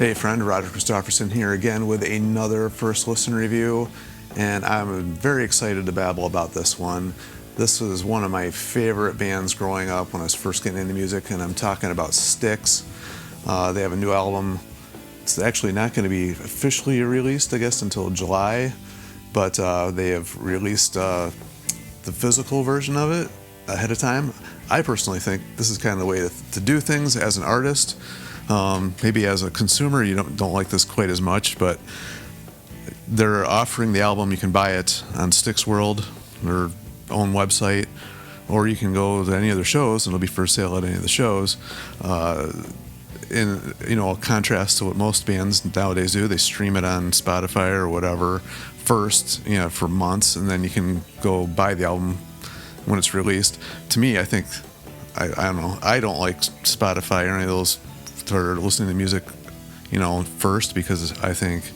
Hey friend, Roger Christopherson here again with another first listen review, and I'm very excited to babble about this one. This was one of my favorite bands growing up when I was first getting into music, and I'm talking about Styx. They have a new album. It's actually not going to be officially released, I guess, until July, but they have released the physical version of it ahead of time. I personally think this is kind of the way to do things as an artist. Maybe as a consumer you don't like this quite as much, but they're offering the album. You can buy it on Styx World, their own website, or you can go to any of their shows and it'll be for sale at any of the shows. In contrast to what most bands nowadays do, they stream it on Spotify or whatever first, for months, and then you can go buy the album when it's released. To me, I think I don't know. I don't like Spotify or any of those for listening to music, first, because I think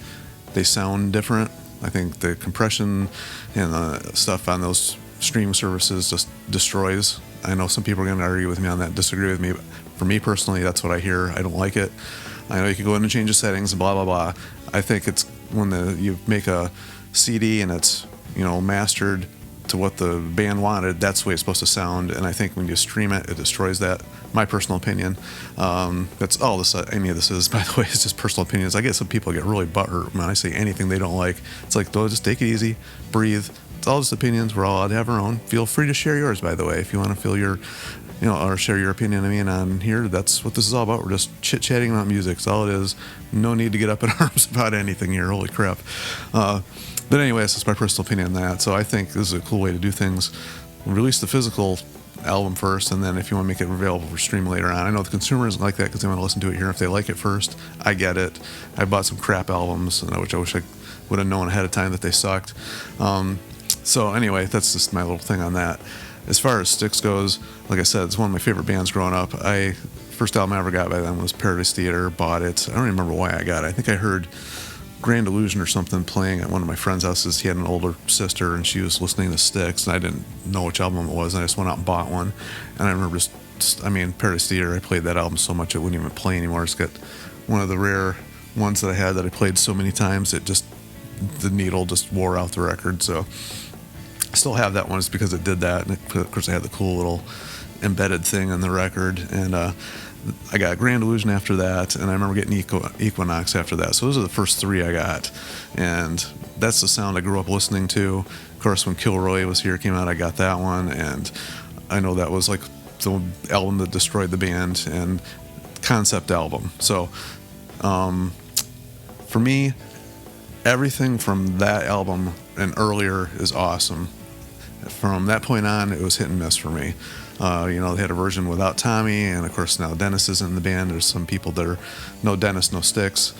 they sound different. I think the compression and the stuff on those streaming services just destroys. I know some people are going to argue with me on that, disagree with me, but for me personally, that's what I hear. I don't like it. I know you can go in and change the settings and blah, blah, blah. I think it's when you make a CD and it's, mastered to what the band wanted, that's the way it's supposed to sound. And I think when you stream it, it destroys that. My personal opinion. That's all this. Any of this is, by the way, it's just personal opinions. I get some people get really butthurt when I say anything they don't like. It's like, just take it easy, breathe. It's all just opinions. We're all allowed to have our own. Feel free to share yours, by the way, if you want to feel your, or share your opinion. On here, that's what this is all about. We're just chit-chatting about music. That's all it is. No need to get up in arms about anything here. Holy crap. But anyway, this is my personal opinion on that. So I think this is a cool way to do things. Release the physical album first, and then if you want to make it available for stream later on. I know the consumers like that because they want to listen to it here if they like it first. I get it. I bought some crap albums, which I wish I would have known ahead of time that they sucked. So anyway, that's just my little thing on that. As far as Styx goes, like I said, it's one of my favorite bands growing up. First album I ever got by them was Paradise Theater. Bought it. I don't remember why I got it. I think I heard Grand Illusion or something playing at one of my friend's houses. He had an older sister and she was listening to Styx, and I didn't know which album it was, and I just went out and bought one. And I remember Paradise Theater, I played that album so much it wouldn't even play anymore. It's got one of the rare ones that I had that I played so many times the needle just wore out the record. So I still have that one just because it did that, and of course I had the cool little embedded thing on the record. And I got Grand Illusion after that, and I remember getting Equinox after that. So those are the first three I got, and that's the sound I grew up listening to. Of course, when Kilroy was here, came out, I got that one, and I know that was like the album that destroyed the band and concept album. So for me, everything from that album and earlier is awesome. From that point on, it was hit and miss for me. They had a version without Tommy, and of course now Dennis is in the band. There's some people that are no Dennis, no Styx.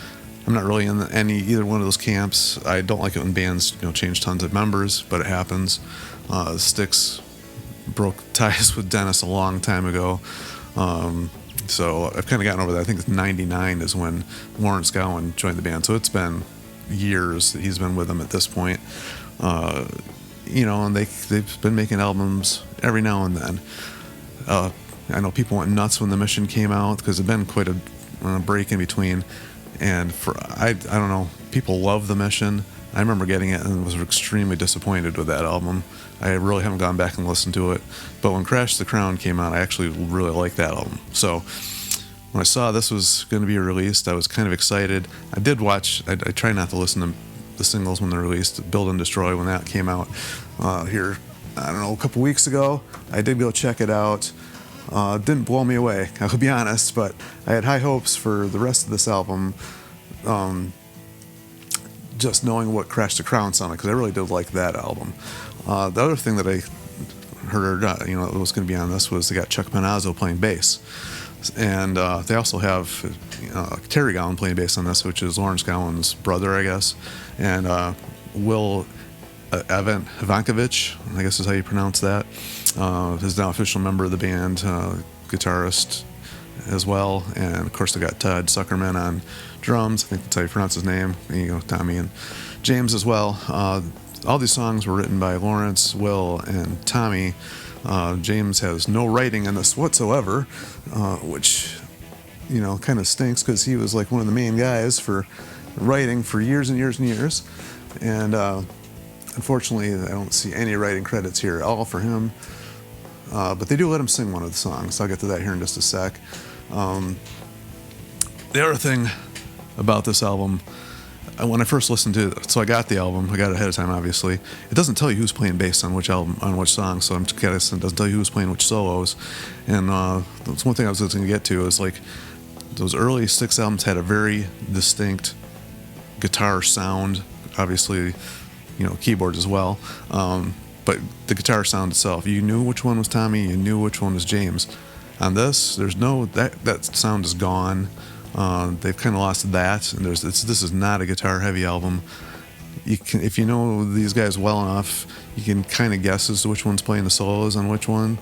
I'm not really in either one of those camps. I don't like it when bands change tons of members, but it happens. Styx broke ties with Dennis a long time ago, so I've kind of gotten over that. I think it's 99 is when Lawrence Gowan joined the band, so it's been years that he's been with them at this point. And they've been making albums every now and then. I know people went nuts when The Mission came out because there's been quite a break in between. And I don't know, people love The Mission. I remember getting it and was extremely disappointed with that album. I really haven't gone back and listened to it. But when Crash the Crown came out, I actually really liked that album. So when I saw this was going to be released, I was kind of excited. I did watch, I try not to listen to the singles when they're released. Build and Destroy, when that came out here, I don't know, a couple weeks ago. I did go check it out. Didn't blow me away, I'll be honest, but I had high hopes for the rest of this album, just knowing what Crash the Crown sounded, because I really did like that album. The other thing that I heard, that was going to be on this was they got Chuck Panazzo playing bass. And they also have Terry Gowan playing bass on this, which is Lawrence Gowan's brother, I guess. And Will Ivankovich, I guess is how you pronounce that, is now an official member of the band, guitarist as well. And of course they got Todd Suckerman on drums. I think that's how you pronounce his name. Tommy and James as well. All these songs were written by Lawrence, Will, and Tommy. James has no writing in this whatsoever, which kind of stinks because he was like one of the main guys for writing for years and years and years. And unfortunately, I don't see any writing credits here at all for him. But they do let him sing one of the songs. I'll get to that here in just a sec. The other thing about this album, when I first listened to it, so I got the album, I got it ahead of time, obviously. It doesn't tell you who's playing bass on which album, on which song, so I'm guessing it doesn't tell you who's playing which solos. And that's one thing I was going to get to is like those early Styx albums had a very distinct guitar sound, obviously, keyboards as well. But the guitar sound itself, you knew which one was Tommy, you knew which one was James. On this, there's no that sound is gone. They've kind of lost that, and this is not a guitar-heavy album. If you know these guys well enough, you can kind of guess as to which one's playing the solos on which one,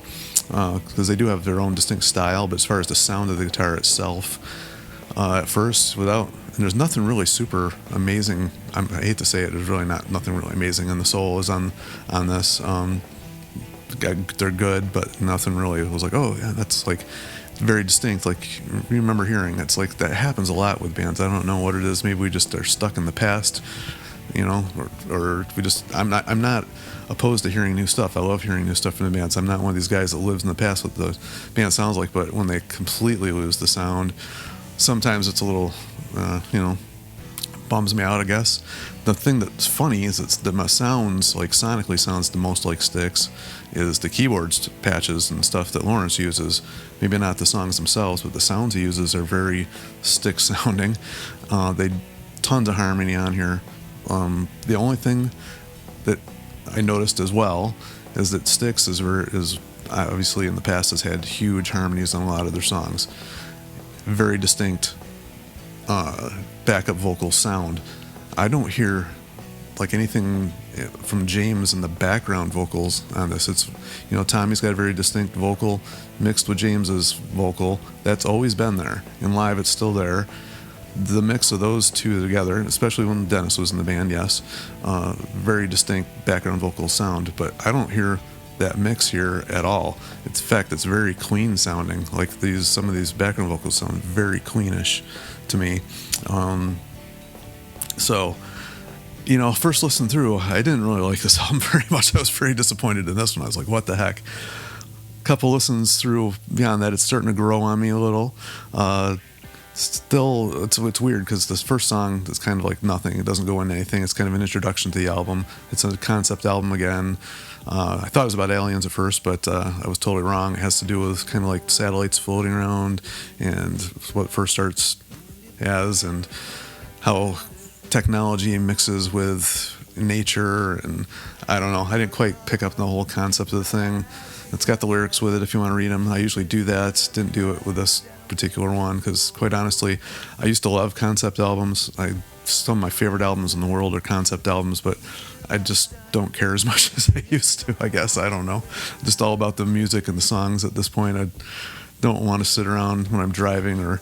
because they do have their own distinct style. But as far as the sound of the guitar itself, at first, and there's nothing really super amazing. I hate to say it, there's really nothing really amazing in the solos on this. They're good, but nothing really was like, oh yeah, that's like very distinct. Like you remember hearing, it's like that happens a lot with bands. I don't know what it is. Maybe we just are stuck in the past, or we just. I'm not opposed to hearing new stuff. I love hearing new stuff from the bands. I'm not one of these guys that lives in the past what the band sounds like. But when they completely lose the sound, sometimes it's a little, bums me out, I guess. The thing that's funny is the sounds, like sonically sounds the most like Styx, is the keyboards patches and stuff that Lawrence uses. Maybe not the songs themselves, but the sounds he uses are very Styx sounding. They tons of harmony on here. The only thing that I noticed as well is that Styx is obviously in the past has had huge harmonies on a lot of their songs. Very distinct backup vocal sound. I don't hear like anything from James in the background vocals on this. It's, Tommy's got a very distinct vocal mixed with James's vocal. That's always been there. In live, it's still there. The mix of those two together, especially when Dennis was in the band, yes, very distinct background vocal sound. But I don't hear that mix here at all. In fact, it's very clean sounding. Like some of these background vocals sound very cleanish to me. First listen through, I didn't really like this album very much. I was very disappointed in this one. I was like, what the heck? Couple listens through beyond that, it's starting to grow on me a little. Still, it's weird because this first song is kind of like nothing. It doesn't go into anything. It's kind of an introduction to the album. It's a concept album again. I thought it was about aliens at first, but I was totally wrong. It has to do with kind of like satellites floating around and what first starts as, and how technology mixes with nature, and I don't know. I didn't quite pick up the whole concept of the thing. It's got the lyrics with it if you want to read them. I usually do that. Didn't do it with this particular one because, quite honestly, I used to love concept albums. Some of my favorite albums in the world are concept albums, but I just don't care as much as I used to, I guess. I don't know. Just all about the music and the songs at this point. I don't want to sit around when I'm driving or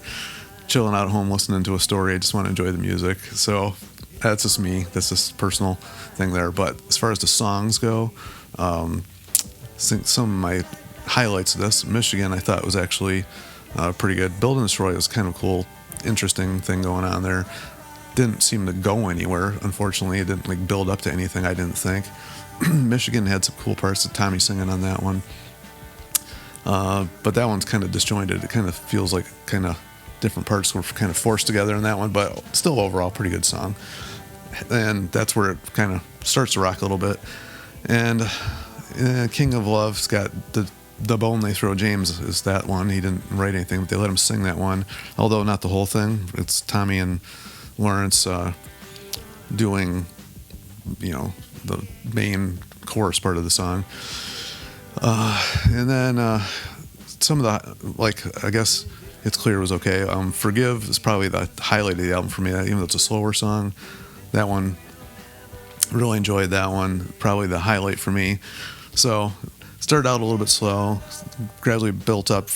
chilling out at home listening to a story. I just want to enjoy the music. So that's just me. That's just a personal thing there. But as far as the songs go, some of my highlights of this, Michigan, I thought was actually pretty good. Build and Destroy was kind of cool, interesting thing going on there. Didn't seem to go anywhere. Unfortunately, it didn't build up to anything, I didn't think. Michigan had some cool parts of Tommy singing on that one. But that one's kind of disjointed. It kind of feels like kind of different parts were kind of forced together in that one, but still overall pretty good song. And that's where it kind of starts to rock a little bit. And King of Love's got the bone they throw James is that one. He didn't write anything, but they let him sing that one, although not the whole thing. It's Tommy and Lawrence doing, the main chorus part of the song. And then some of the, I guess It's Clear was okay. Forgive is probably the highlight of the album for me, even though it's a slower song. That one, really enjoyed that one. Probably the highlight for me. So, started out a little bit slow, gradually built up,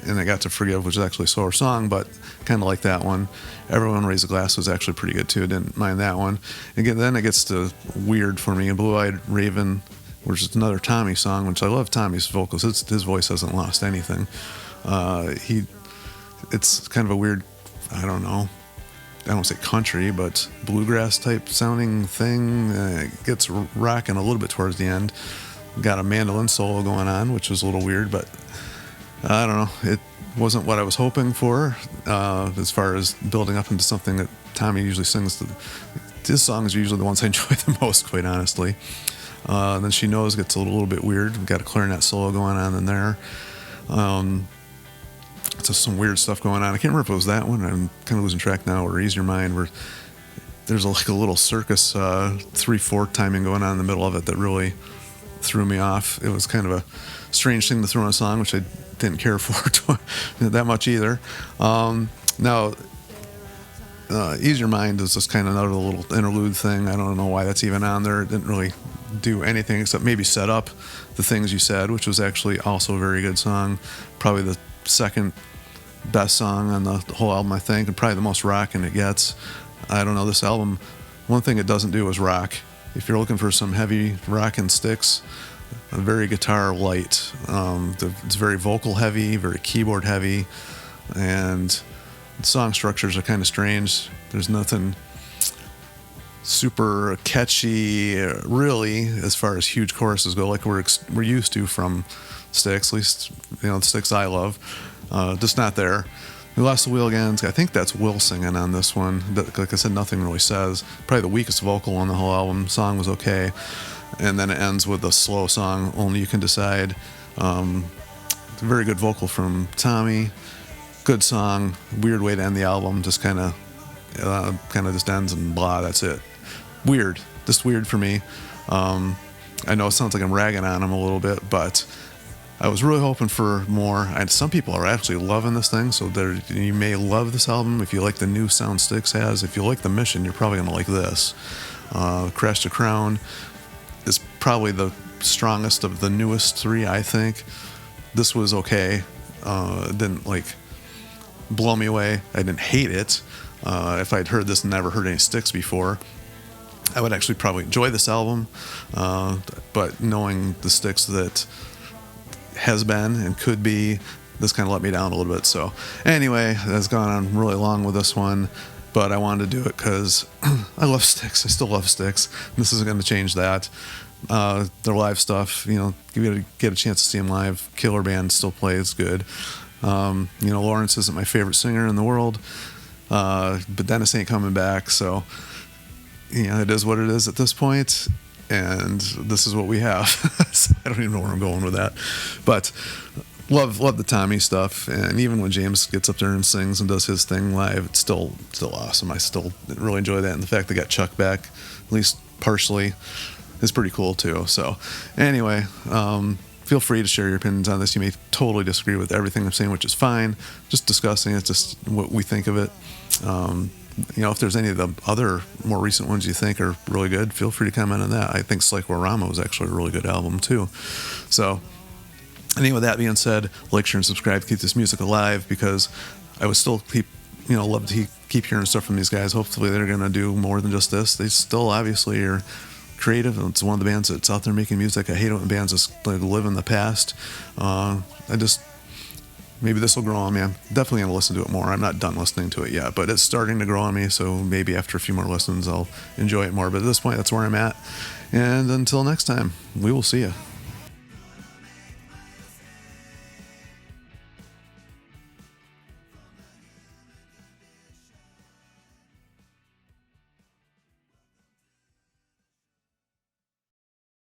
and I got to Forgive, which is actually a slower song, but kind of like that one. Everyone Raise a Glass was actually pretty good too. Didn't mind that one. Again, then it gets to weird for me. Blue Eyed Raven, which is another Tommy song, which I love Tommy's vocals. His voice hasn't lost anything. It's kind of a weird, I don't know, I don't say country, but bluegrass type sounding thing. It gets rocking a little bit towards the end. Got a mandolin solo going on, which was a little weird, but I don't know. It wasn't what I was hoping for as far as building up into something that Tommy usually sings. His songs are usually the ones I enjoy the most, quite honestly. Then She Knows gets a little bit weird. We've got a clarinet solo going on in there. Just some weird stuff going on. I can't remember if it was that one. I'm kind of losing track now. Or Ease Your Mind, where there's like a little circus 3/4 timing going on in the middle of it that really threw me off. It was kind of a strange thing to throw in a song, which I didn't care for that much either. Now, Ease Your Mind is just kind of another little interlude thing. I don't know why that's even on there. It didn't really do anything except maybe set up The Things You Said, which was actually also a very good song. Probably the second best song on the whole album, I think, and probably the most rockin' it gets. I don't know, this album, one thing it doesn't do is rock. If you're looking for some heavy rockin' Styx, very guitar light. It's very vocal heavy, very keyboard heavy, and the song structures are kind of strange. There's nothing super catchy, really, as far as huge choruses go, like we're used to from Styx, at least, the Styx I love. Just not there. We Lost the Wheel Again. I think that's Will singing on this one. Like I said, nothing really says. Probably the weakest vocal on the whole album. Song was okay. And then it ends with a slow song, Only You Can Decide. Very good vocal from Tommy. Good song. Weird way to end the album. Just kind of just ends and blah, that's it. Weird. Just weird for me. I know it sounds like I'm ragging on him a little bit, but I was really hoping for more. And some people are actually loving this thing, so you may love this album if you like the new sound Styx has. If you like The Mission, you're probably going to like this. Crash to Crown is probably the strongest of the newest three, I think. This was okay. It didn't blow me away. I didn't hate it. If I'd heard this and never heard any Styx before, I would actually probably enjoy this album. But knowing the Styx that has been and could be, this kind of let me down a little bit. So anyway, that's gone on really long with this one, but I wanted to do it because I love Styx. I still love Styx. This isn't going to change that. Their live stuff, get a chance to see them live. Killer band, still plays good. Lawrence isn't my favorite singer in the world, but Dennis ain't coming back, so it is what it is at this point, and this is what we have. So I don't even know where I'm going with that, but love the Tommy stuff, and even when James gets up there and sings and does his thing live, it's still awesome. I still really enjoy that, and the fact they got Chuck back, at least partially, is pretty cool too. So anyway, feel free to share your opinions on this. You may totally disagree with everything I'm saying, which is fine. Just discussing it, just what we think of it. If there's any of the other more recent ones you think are really good, feel free to comment on that. I think Psychorama was actually a really good album too. So anyway, with that being said, like, share, and subscribe to keep this music alive, because I would still love to keep hearing stuff from these guys. Hopefully they're going to do more than just this. They still obviously are creative, and it's one of the bands that's out there making music. I hate it when bands just live in the past. Maybe this will grow on me. I'm definitely going to listen to it more. I'm not done listening to it yet, but it's starting to grow on me, so maybe after a few more listens I'll enjoy it more. But at this point, that's where I'm at. And until next time, we will see you.